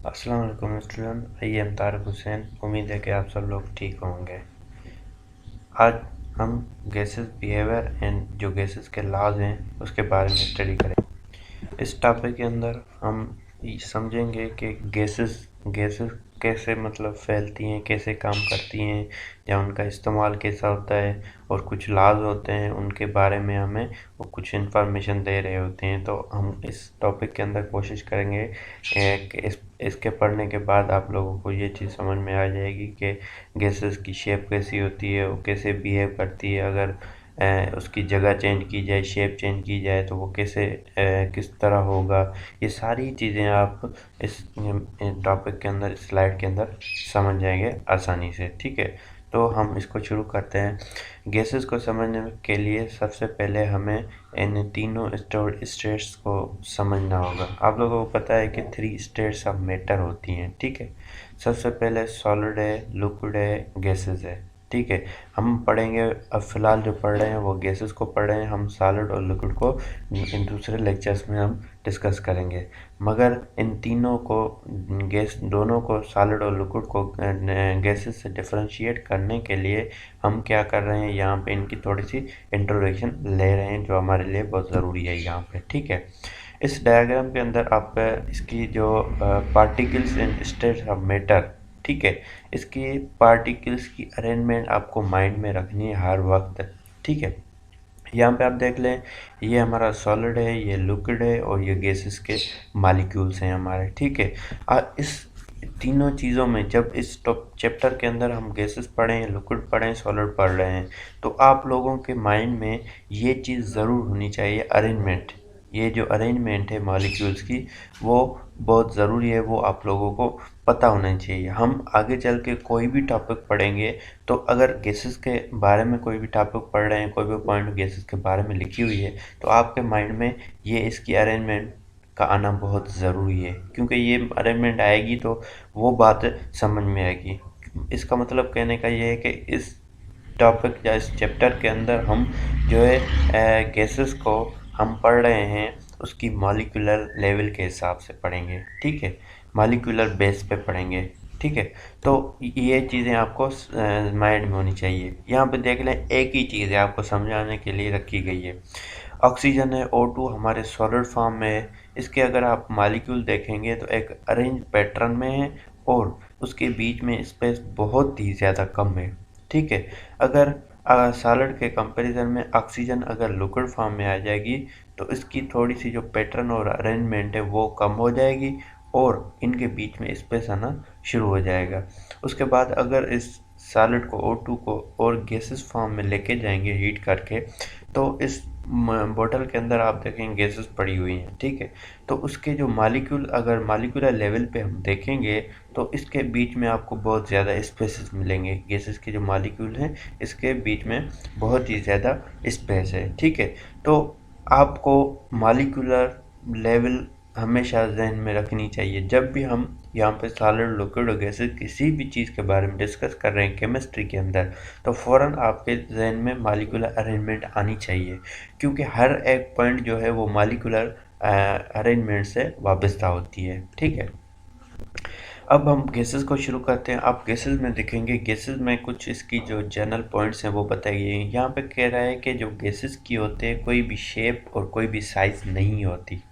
अस्सलाम वालेकुम student, I am Tariq Hussain. उम्मीद है कि आप सब लोग ठीक होंगे। आज हम गैसेस बिहेवियर एंड जो गैसेस के लॉज हैं उसके बारे में स्टडी करेंगे। इस टॉपिक के अंदर हम समझेंगे कि गैसेस गैसेस कैसे फैलती हैं, कैसे काम करती हैं, या उनका इस्तेमाल कैसा होता है, और कुछ लॉज होते हैं उनके बारे में हमें वो कुछ इन्फॉर्मेशन दे रहे होते हैं। तो हम इस टॉपिक के अंदर कोशिश करेंगे कि इसके पढ़ने के बाद आप लोगों को ये चीज़ समझ में आ जाएगी कि गैसेस की शेप कैसी होती है, वो कैसे बिहेव करती है। अगर उसकी जगह चेंज की जाए, शेप चेंज की जाए, तो वो कैसे किस तरह होगा। ये सारी चीज़ें आप इस टॉपिक के अंदर, स्लाइड के अंदर समझ जाएंगे आसानी से। ठीक है, तो हम इसको शुरू करते हैं। गैसेस को समझने के लिए सबसे पहले हमें इन तीनों स्टेट्स को समझना होगा। आप लोगों को पता है कि 3 स्टेट्स ऑफ मैटर होती हैं। ठीक है, सबसे पहले सॉलिड है, लिक्विड है, गैसेस है। ठीक है, हम पढ़ेंगे, अब फ़िलहाल जो पढ़ रहे हैं वो गैसेस को पढ़ रहे हैं। हम सॉलिड और लिक्विड को इन दूसरे लेक्चर्स में हम डिस्कस करेंगे। मगर इन तीनों को, गैस दोनों को, सॉलिड और लिक्विड को गैसेस से डिफरेंशिएट करने के लिए हम क्या कर रहे हैं, यहाँ पे इनकी थोड़ी सी इंट्रोडक्शन ले रहे हैं, जो हमारे लिए बहुत ज़रूरी है यहाँ पे। ठीक है, इस डायग्राम के अंदर आप इसकी जो particles and states of matter, ठीक है, इसकी पार्टिकल्स की अरेंजमेंट आपको माइंड में रखनी है हर वक्त। ठीक है, यहाँ पे आप देख लें, ये हमारा सॉलिड है, ये लिक्विड है, और ये गैसेस के मॉलिक्यूल्स हैं हमारे। ठीक है, इस तीनों चीज़ों में जब इस टॉप चैप्टर के अंदर हम गैसेस पढ़ें, लिक्विड पढ़ें, सॉलिड पढ़ रहे हैं, तो आप लोगों के माइंड में ये चीज़ ज़रूर होनी चाहिए, अरेंजमेंट। ये जो अरेंजमेंट है मॉलिक्यूल्स की, वो बहुत ज़रूरी है, वो आप लोगों को पता होना चाहिए। हम आगे चल के कोई भी टॉपिक पढ़ेंगे, तो अगर गैसेस के बारे में कोई भी टॉपिक पढ़ रहे हैं, कोई भी पॉइंट गैसेस के बारे में लिखी हुई है, तो आपके माइंड में ये इसकी अरेंजमेंट का आना बहुत ज़रूरी है, क्योंकि ये अरेंजमेंट आएगी तो वो बात समझ में आएगी। इसका मतलब कहने का ये है कि इस टॉपिक या इस चैप्टर के अंदर हम जो है गैसेस को हम पढ़ रहे हैं, उसकी मॉलिक्यूलर लेवल के हिसाब से पढ़ेंगे। ठीक है, मॉलिक्यूलर बेस पे पढ़ेंगे। ठीक है, तो ये चीज़ें आपको माइंड में होनी चाहिए। यहाँ पे देख लें, एक ही चीज़ है आपको समझाने के लिए रखी गई है। ऑक्सीजन है, O2 हमारे सॉलिड फॉर्म में है। इसके अगर आप मॉलिक्यूल देखेंगे तो एक अरेंज पैटर्न में है, और उसके बीच में स्पेस बहुत ही ज़्यादा कम है। ठीक है, अगर सॉलिड के कंपैरिजन में ऑक्सीजन अगर लिक्विड फॉर्म में आ जाएगी, तो इसकी थोड़ी सी जो पैटर्न और अरेंजमेंट है वो कम हो जाएगी, और इनके बीच में स्पेस आना शुरू हो जाएगा। उसके बाद अगर इस सॉलिड को, O2 को, और गैसेस फॉर्म में लेके जाएंगे हीट करके, तो इस बोतल के अंदर आप देखेंगे गैसेस पड़ी हुई हैं। ठीक है, तो उसके जो मॉलिक्यूल, अगर मॉलिक्यूलर लेवल पे हम देखेंगे, तो इसके बीच में आपको बहुत ज़्यादा स्पेसेस मिलेंगे। गैसेस के जो मॉलिक्यूल हैं, इसके बीच में बहुत ही ज़्यादा स्पेस है। ठीक है, तो आपको मॉलिक्यूलर लेवल हमेशा जहन में रखनी चाहिए। जब भी हम यहाँ पे सॉलिड, लिक्विड और गैसेस किसी भी चीज़ के बारे में डिस्कस कर रहे हैं केमिस्ट्री के अंदर, तो फ़ौरन आपके जहन में मॉलिक्यूलर अरेंजमेंट आनी चाहिए, क्योंकि हर एक पॉइंट जो है वो मॉलिक्यूलर अरेंजमेंट से वाबस्ता होती है। ठीक है, अब हम गैसेस को शुरू करते हैं। आप गैसेस में देखेंगे, गैसेस में कुछ इसकी जो जनरल पॉइंट्स हैं वो बताए गए हैं। यहाँ पे कह रहा है कि जो गैसेस की होते हैं, कोई भी शेप और कोई भी साइज़ नहीं होती।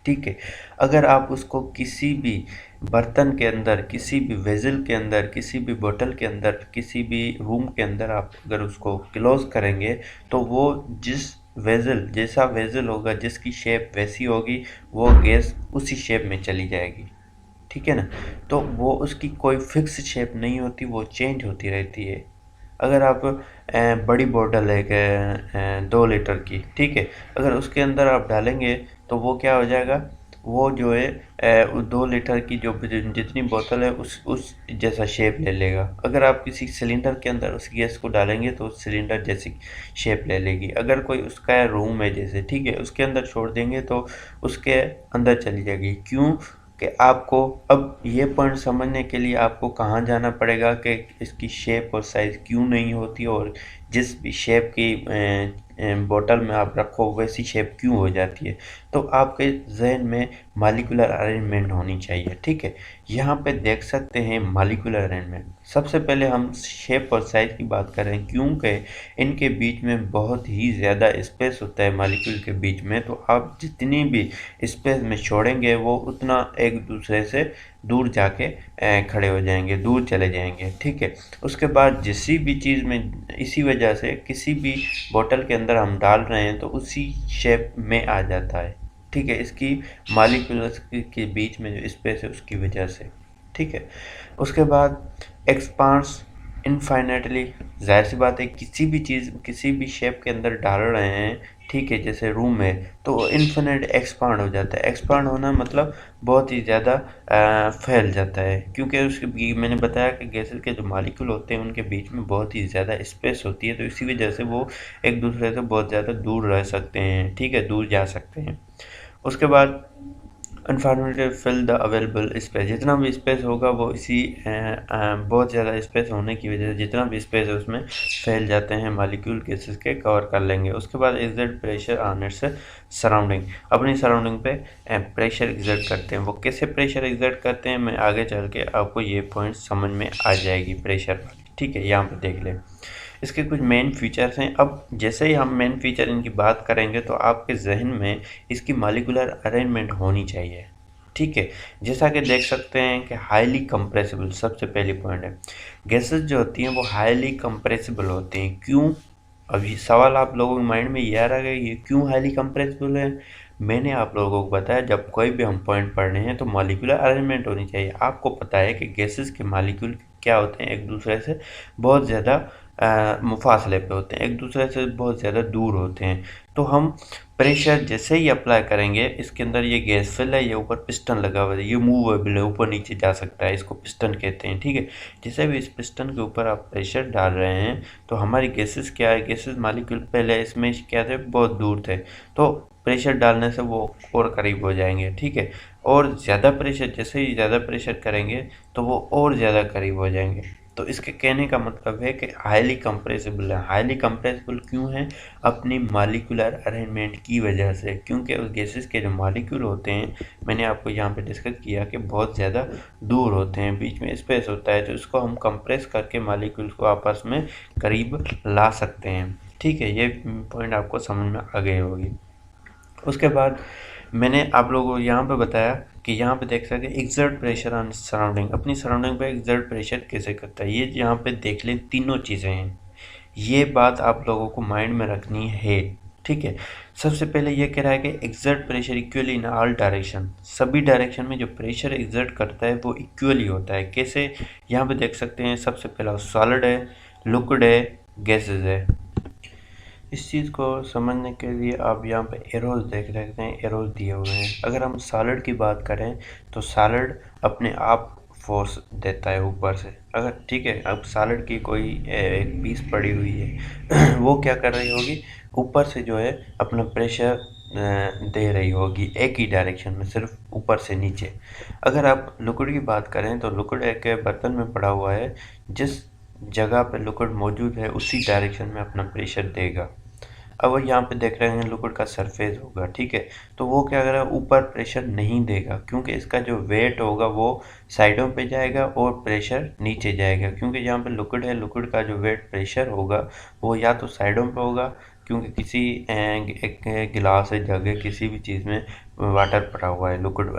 ठीक है, अगर आप उसको किसी भी बर्तन के अंदर, किसी भी वेज़ल के अंदर, किसी भी बोतल के अंदर, किसी भी रूम के अंदर आप अगर उसको क्लोज़ करेंगे, तो वो जिस वेज़ल, जैसा वेज़ल होगा, जिसकी शेप वैसी होगी, वो गैस उसी शेप में चली जाएगी। ठीक है ना, तो वो उसकी कोई फिक्स शेप नहीं होती, वो चेंज होती रहती है। अगर आप बड़ी बोतल है 2 लीटर की, ठीक है, अगर उसके अंदर आप डालेंगे, तो वो क्या हो जाएगा, वो जो है 2 लीटर की जो जितनी बोतल है उस जैसा शेप ले लेगा। अगर आप किसी सिलेंडर के अंदर उस गैस को डालेंगे, तो उस सिलेंडर जैसी शेप ले लेगी। अगर कोई उसका रूम है जैसे, ठीक है, उसके अंदर छोड़ देंगे तो उसके अंदर चली जाएगी। क्यों? कि आपको अब ये पॉइंट समझने के लिए आपको कहाँ जाना पड़ेगा कि इसकी शेप और साइज़ क्यों नहीं होती, और जिस भी शेप की बोतल में आप रखो वैसी शेप क्यों हो जाती है। तो आपके जहन में मॉलिक्यूलर अरेंजमेंट होनी चाहिए, ठीक है। यहाँ पे देख सकते हैं मॉलिक्यूलर अरेंजमेंट। सबसे पहले हम शेप और साइज की बात करें, क्योंकि इनके बीच में बहुत ही ज़्यादा स्पेस होता है मॉलिक्यूल के बीच में, तो आप जितनी भी स्पेस में छोड़ेंगे वो उतना एक दूसरे से दूर जाके खड़े हो जाएंगे, दूर चले जाएंगे, ठीक है। उसके बाद जिसी भी चीज़ में, इसी वजह से किसी भी बोतल के अंदर हम डाल रहे हैं तो उसी शेप में आ जाता है, ठीक है। इसकी मॉलिक्यूल्स के बीच में जो स्पेस है उसकी वजह से, ठीक है। उसके बाद एक्सपांड्स इनफाइनाइटली, जाहिर सी बात है किसी भी चीज़ किसी भी शेप के अंदर डाल रहे हैं, ठीक है, जैसे रूम है तो इन्फिनिट एक्सपांड हो जाता है। एक्सपांड होना मतलब बहुत ही ज़्यादा फैल जाता है, क्योंकि उसके मैंने बताया कि गैसेस के जो मॉलिक्यूल होते हैं उनके बीच में बहुत ही ज़्यादा स्पेस होती है, तो इसी वजह से वो एक दूसरे से बहुत ज़्यादा दूर रह सकते हैं, ठीक है, दूर जा सकते हैं। उसके बाद unfortunately fill the available space, जितना भी स्पेस होगा वो इसी बहुत ज़्यादा स्पेस होने की वजह से जितना भी स्पेस है उसमें फैल जाते हैं मॉलिक्यूल, गैसेस के कवर कर लेंगे। उसके बाद exert pressure on its surrounding, अपनी सराउंडिंग पे प्रेशर एग्जर्ट करते हैं। वो कैसे प्रेशर एग्जर्ट करते हैं मैं आगे चल के आपको ये पॉइंट समझ में आ जाएगी प्रेशर वाली, ठीक है। यहाँ पे देख लें इसके कुछ मेन फीचर्स हैं। अब जैसे ही हम मेन फीचर इनकी बात करेंगे तो आपके जहन में इसकी मॉलिक्यूलर अरेंजमेंट होनी चाहिए, ठीक है। जैसा कि देख सकते हैं कि हाईली कंप्रेसिबल सबसे पहली पॉइंट है। गैसेस जो होती हैं वो हाईली कंप्रेसिबल होती हैं, क्यों? अभी सवाल आप लोगों के माइंड में ये आ रहा है, ये क्यों हाईली कंप्रेसिबल है? मैंने आप लोगों को बताया जब कोई भी हम पॉइंट पढ़ रहे हैं तो मॉलिक्यूलर अरेंजमेंट होनी चाहिए। आपको पता है कि गैसेस के मॉलिक्यूल क्या होते हैं, एक दूसरे से बहुत ज़्यादा मुफासले पे होते हैं, एक दूसरे से बहुत ज़्यादा दूर होते हैं। तो हम प्रेशर जैसे ही अप्लाई करेंगे, इसके अंदर ये गैस फिल है, ये ऊपर पिस्टन लगा हुआ है, ये मूवेबल है, ऊपर नीचे जा सकता है, इसको पिस्टन कहते हैं, ठीक है। जैसे भी इस पिस्टन के ऊपर आप प्रेशर डाल रहे हैं तो हमारी गैसेस क्या है, गैसेस मॉलिक्यूल पहले इसमें क्या थे, बहुत दूर थे, तो प्रेशर डालने से वो और करीब हो जाएंगे, ठीक है। और ज़्यादा प्रेशर, जैसे ही ज़्यादा प्रेशर करेंगे तो वो और ज़्यादा करीब हो जाएंगे। तो इसके कहने का मतलब है कि हाईली कंप्रेसिबल है। हाईली कंप्रेसिबल क्यों है? अपनी मॉलिक्यूलर अरेंजमेंट की वजह से, क्योंकि उस गैसेस के जो मॉलिक्यूल होते हैं, मैंने आपको यहाँ पे डिस्कस किया कि बहुत ज़्यादा दूर होते हैं, बीच में स्पेस होता है, तो इसको हम कंप्रेस करके मॉलिक्यूल्स को आपस में करीब ला सकते हैं, ठीक है। ये पॉइंट आपको समझ में आ गई होगी। उसके बाद मैंने आप लोगों को यहाँ पे बताया कि यहाँ पे देख सकते हैं एक्सर्ट प्रेशर ऑन सराउंडिंग, अपनी सराउंडिंग पे एक्सर्ट प्रेशर कैसे करता है, ये यहाँ पे देख लें, तीनों चीज़ें हैं। ये बात आप लोगों को माइंड में रखनी है, ठीक है। सबसे पहले ये कह रहा है कि exert pressure equally in all direction, सभी डायरेक्शन में जो प्रेशर एक्सर्ट करता है वो इक्वली होता है। कैसे? यहाँ पे देख सकते हैं, सबसे पहला सॉलिड है, लिक्विड है, गैसेज है। इस चीज़ को समझने के लिए आप यहाँ पे एरोज देख रहे हैं, एरोज दिए हुए हैं। अगर हम सॉलिड की बात करें तो सॉलिड अपने आप फोर्स देता है ऊपर से, अगर ठीक है, अब सॉलिड की कोई एक पीस पड़ी हुई है वो क्या कर रही होगी, ऊपर से जो है अपना प्रेशर दे रही होगी एक ही डायरेक्शन में, सिर्फ ऊपर से नीचे। अगर आप लिक्विड की बात करें तो लिक्विड एक बर्तन में पड़ा हुआ है, जिस जगह पे लिक्विड मौजूद है उसी डायरेक्शन में अपना प्रेशर देगा। अब यहाँ पे देख रहे हैं लिक्विड का सरफेस होगा, ठीक है, तो वो क्या करेगा, ऊपर प्रेशर नहीं देगा, क्योंकि इसका जो वेट होगा वो साइडों पे जाएगा और प्रेशर नीचे जाएगा। क्योंकि यहाँ पे लिक्विड है, लिक्विड का जो वेट प्रेशर होगा वो या तो साइडों पे होगा, क्योंकि किसी एक गिलास है, जग है, किसी भी चीज़ में वाटर पड़ा हुआ है, लिक्विड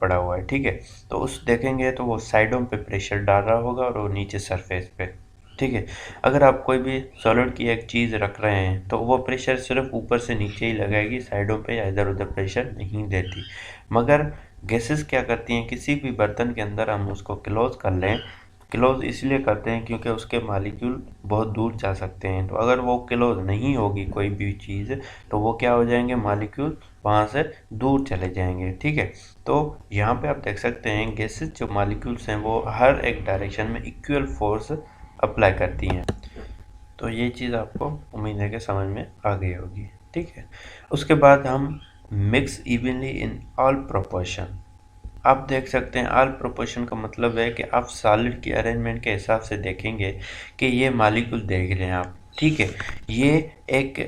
पड़ा हुआ है, ठीक है, तो उस देखेंगे तो वो साइडों पे प्रेशर डाल रहा होगा और वो नीचे सरफेस पे, ठीक है। अगर आप कोई भी सॉलिड की एक चीज़ रख रहे हैं तो वो प्रेशर सिर्फ ऊपर से नीचे ही लगाएगी, साइडों पे या इधर उधर प्रेशर नहीं देती। मगर गैसेस क्या करती हैं, किसी भी बर्तन के अंदर हम उसको क्लोज कर लें, क्लोज इसलिए करते हैं क्योंकि उसके मॉलिक्यूल बहुत दूर जा सकते हैं, तो अगर वो क्लोज नहीं होगी कोई भी चीज़ तो वो क्या हो जाएंगे, मॉलिक्यूल वहाँ से दूर चले जाएंगे, ठीक है। तो यहाँ पे आप देख सकते हैं गैसेस जो मॉलिक्यूल्स हैं वो हर एक डायरेक्शन में इक्वल फोर्स अप्लाई करती हैं। तो ये चीज़ आपको उम्मीद है कि समझ में आ गई होगी, ठीक है। उसके बाद हम mix evenly in all proportion, आप देख सकते हैं ऑल प्रोपोर्शन का मतलब है कि आप सॉलिड की अरेंजमेंट के हिसाब से देखेंगे कि ये मॉलिक्यूल देख रहे हैं आप, ठीक है, ये एक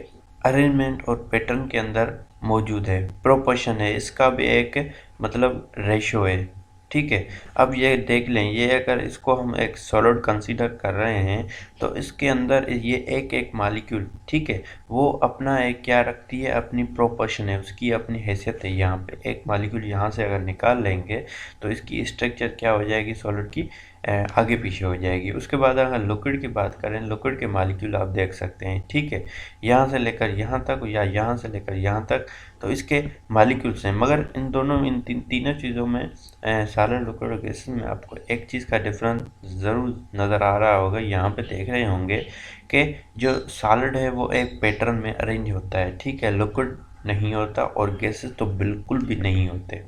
अरेंजमेंट और पैटर्न के अंदर मौजूद है, प्रोपोर्शन है, इसका भी एक मतलब रेशो है। ठीक है, अब ये देख लें, ये अगर इसको हम एक सॉलिड कंसीडर कर रहे हैं तो इसके अंदर ये एक एक मॉलिक्यूल, ठीक है, वो अपना एक क्या रखती है, अपनी प्रोपोर्शन है, उसकी अपनी हैसियत है। यहाँ पे एक मॉलिक्यूल यहाँ से अगर निकाल लेंगे तो इसकी स्ट्रक्चर क्या हो जाएगी, सॉलिड की आगे पीछे हो जाएगी। उसके बाद अगर लिक्विड की बात करें, लिक्विड के मॉलिक्यूल आप देख सकते हैं, ठीक है, यहाँ से लेकर यहाँ तक या यहाँ से लेकर यहाँ तक, तो इसके मॉलिक्यूल्स हैं। मगर इन दोनों, इन तीनों चीज़ों में सॉलिड, लिक्विड और गैसेस में आपको एक चीज़ का डिफरेंस ज़रूर नज़र आ रहा होगा। यहाँ पे देख रहे होंगे कि जो सॉलिड है वो एक पैटर्न में अरेंज होता है, ठीक है, लिक्विड नहीं होता और गैसेस तो बिल्कुल भी नहीं होते।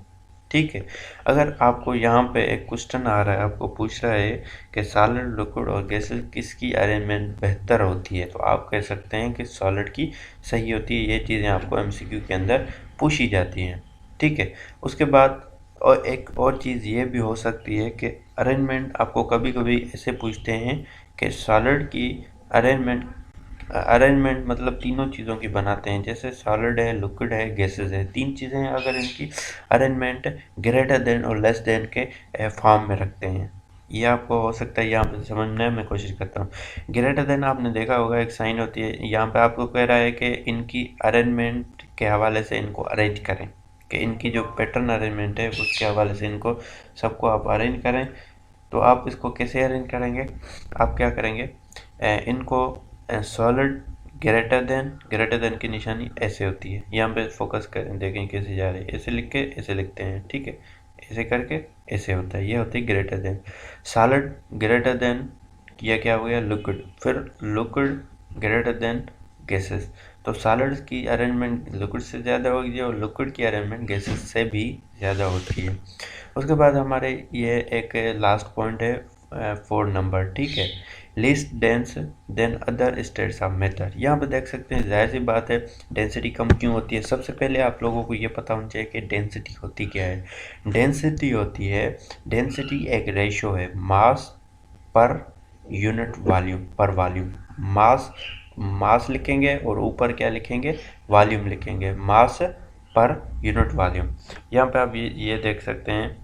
ठीक है, अगर आपको यहाँ पे एक क्वेश्चन आ रहा है, आपको पूछ रहा है कि सॉलिड, लिक्विड और गैसेस किसकी अरेंजमेंट बेहतर होती है, तो आप कह सकते हैं कि सॉलिड की सही होती है। ये चीज़ें आपको एमसीक्यू के अंदर पूछी जाती हैं। ठीक है, उसके बाद और एक और चीज़ ये भी हो सकती है कि अरेंजमेंट आपको कभी कभी ऐसे पूछते हैं कि सॉलिड की अरेंजमेंट मतलब तीनों चीज़ों की बनाते हैं, जैसे सॉलिड है, लिक्विड है, गैसेस है, तीन चीज़ें हैं, अगर इनकी अरेंजमेंट ग्रेटर देन और लेस देन के फॉर्म में रखते हैं। ये आपको हो सकता है यहाँ पे समझने में कोशिश करता हूँ। ग्रेटर देन आपने देखा होगा, एक साइन होती है, यहाँ पे आपको कह रहा है कि इनकी अरेंजमेंट के हवाले से इनको अरेंज करें, कि इनकी जो पैटर्न अरेंजमेंट है उसके हवाले से इनको सबको आप अरेंज करें। तो आप इसको कैसे अरेंज करेंगे, आप क्या करेंगे, इनको सॉलिड ग्रेटर देन की निशानी ऐसे होती है, यहाँ पे फोकस करें, देखें कैसे जा रही है, ऐसे लिख के ऐसे लिखते हैं, ठीक है, ऐसे करके ऐसे होता है, ये होती है greater than. Solid greater than किया क्या हो गया, लिक्विड, फिर लिक्विड ग्रेटर देन गैसेस, तो सॉलिड की अरेंजमेंट लिक्विड से ज़्यादा होगी और लिक्विड की अरेंजमेंट गैसेस से भी ज़्यादा होती है। उसके बाद हमारे ये एक लास्ट पॉइंट है 4 नंबर, ठीक है, least dense then other states of matter. यहाँ पे देख सकते हैं, जाहिर सी बात है डेंसिटी कम क्यों होती है। सबसे पहले आप लोगों को ये पता होना चाहिए कि डेंसिटी होती क्या है। डेंसिटी होती है, डेंसिटी एक रेशो है मास पर यूनिट वॉल्यूम पर वॉल्यूम। मास लिखेंगे और ऊपर क्या लिखेंगे, वॉल्यूम लिखेंगे, मास पर यूनिट वॉल्यूम। यहाँ पे आप ये देख सकते हैं,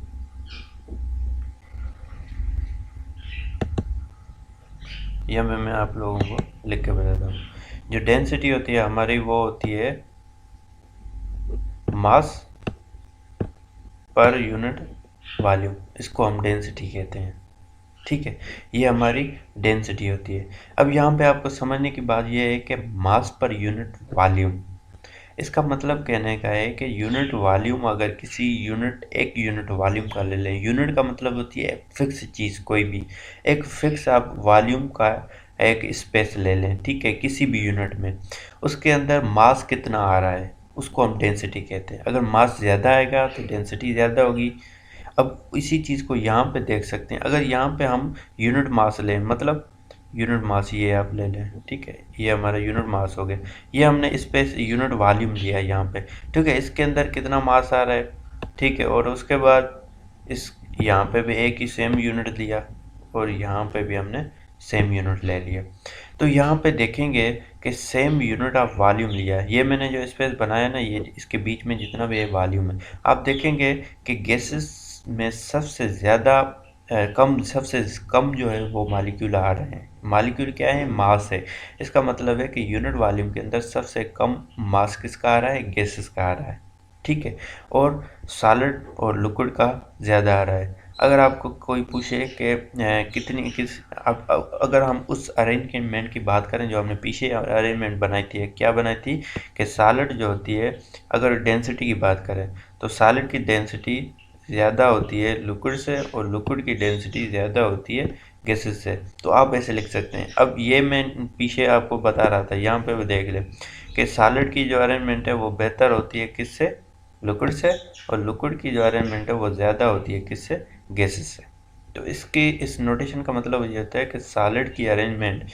यह मैं आप लोगों को लिख के बताता हूँ। जो डेंसिटी होती है हमारी वो होती है मास पर यूनिट वॉल्यूम, इसको हम डेंसिटी कहते हैं। ठीक है, ये हमारी डेंसिटी होती है। अब यहाँ पे आपको समझने की बात यह है कि मास पर यूनिट वॉल्यूम, इसका मतलब कहने का है कि यूनिट वॉल्यूम, अगर किसी एक यूनिट वॉल्यूम का ले लें, यूनिट का मतलब होती है फिक्स चीज़, कोई भी एक फिक्स आप वॉल्यूम का एक स्पेस ले लें, ठीक है, किसी भी यूनिट में, उसके अंदर मास कितना आ रहा है उसको हम डेंसिटी कहते हैं। अगर मास ज़्यादा आएगा तो डेंसिटी ज़्यादा होगी। अब इसी चीज़ को यहाँ पे देख सकते हैं, अगर यहाँ पे हम यूनिट मास लें, मतलब यूनिट मास ये आप ले लें, ठीक है, ये हमारा यूनिट मास हो गया, ये हमने स्पेस यूनिट वॉल्यूम लिया है यहाँ पे, ठीक है, इसके अंदर कितना मास आ रहा है, ठीक है, और उसके बाद इस यहाँ पे भी एक ही सेम यूनिट लिया और यहाँ पे भी हमने सेम यूनिट ले लिया। तो यहाँ पे देखेंगे कि सेम यूनिट ऑफ वॉल्यूम लिया है, ये मैंने जो स्पेस बनाया ना, ये इसके बीच में जितना भी वॉल्यूम है, आप देखेंगे कि गैसेस में सबसे कम जो है वो मॉलिक्यूल आ रहे हैं। मॉलिक्यूल क्या है, मास है। इसका मतलब है कि यूनिट वॉल्यूम के अंदर सबसे कम मास किसका आ रहा है, गैसेस का आ रहा है, ठीक है, और सॉलिड और लिक्विड का ज़्यादा आ रहा है। अगर आपको कोई पूछे कि अगर हम उस अरेंजमेंट की बात करें जो हमने पीछे अरेंजमेंट बनाई थी, क्या बनाई थी, कि सॉलिड जो होती है, अगर डेंसिटी की बात करें तो सॉलिड की डेंसिटी ज़्यादा होती है लिक्विड से और लिक्विड की डेंसिटी ज़्यादा होती है गैसेस से। तो आप ऐसे लिख सकते हैं। अब ये मैं पीछे आपको बता रहा था, यहाँ पे भी देख लें कि सॉलिड की जो अरेंजमेंट है वो बेहतर होती है किससे, लिक्विड से, और लिक्विड की जो अरेंजमेंट है वो ज़्यादा होती है किससे, गैसेस से। तो इस नोटेशन का मतलब ये होता है कि सॉलिड की अरेंजमेंट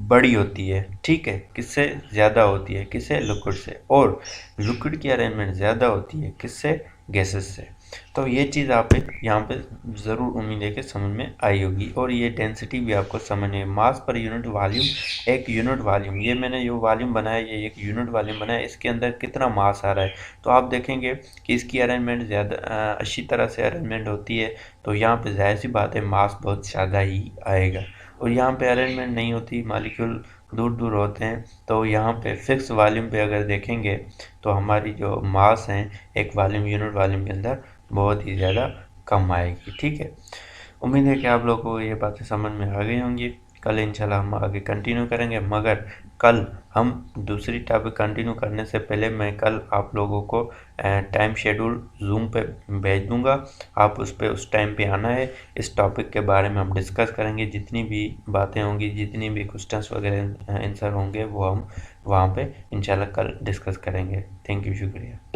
बड़ी होती है, ठीक है, किससे ज़्यादा होती है, किससे, लिक्विड से, और लिक्विड की अरेंजमेंट ज़्यादा होती है किससे, गैसेस से। तो ये चीज़ आप यहाँ पे ज़रूर उम्मीद है कि समझ में आई होगी। और ये डेंसिटी भी आपको समझ में, मास पर यूनिट वॉल्यूम, एक यूनिट वॉल्यूम, ये मैंने जो वॉल्यूम बनाया ये एक यूनिट वॉल्यूम बनाया, इसके अंदर कितना मास आ रहा है। तो आप देखेंगे कि इसकी अरेंजमेंट ज़्यादा अच्छी तरह से अरेंजमेंट होती है, तो यहाँ पे जाहिर सी बात है मास बहुत ज़्यादा ही आएगा। और यहाँ पे अरेंजमेंट नहीं होती, मॉलिक्यूल दूर दूर होते हैं, तो यहाँ पे फिक्स वॉल्यूम पे अगर देखेंगे तो हमारी जो मास है एक वॉल्यूम, यूनिट वॉल्यूम के अंदर बहुत ही ज़्यादा कम आएगी। ठीक है, उम्मीद है कि आप लोगों को ये बातें समझ में आ गई होंगी। कल इंशाल्लाह हम आगे कंटिन्यू करेंगे, मगर कल हम दूसरी टॉपिक कंटिन्यू करने से पहले मैं कल आप लोगों को टाइम शेड्यूल जूम पे भेज दूंगा। आप उस पे उस टाइम पे आना है। इस टॉपिक के बारे में हम डिस्कस करेंगे, जितनी भी बातें होंगी, जितनी भी क्वेश्चंस वगैरह आंसर होंगे वो हम वहाँ पे इंशाल्लाह कल डिस्कस करेंगे। थैंक यू, शुक्रिया।